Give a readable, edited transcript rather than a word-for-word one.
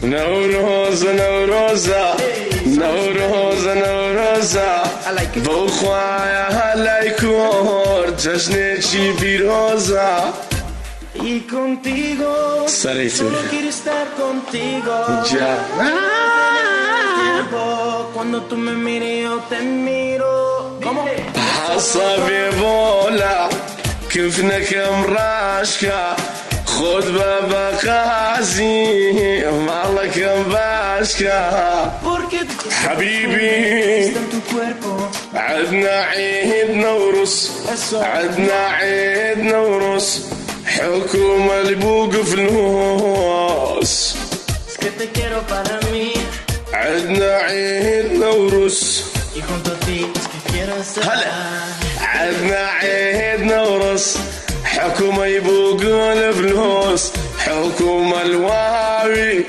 نوروز نوروزا نوروز نوروزا بخوایا هلای کور جشنی پیروزا Y contigo, solo quiero estar contigo. Ya. Cuando tú me mires yo te miro. ¿Cómo? حصبي بولا كيفنا كم راشكا خد بابا قاسي والله كم باشكا حبيبي عدنا عيد نورس عدنا عيد نورس حكومة البوق فلوس عدنا عيد نورس هلا عدنا عيد نورس حكومة يبوق الفلوس حكومة الواوي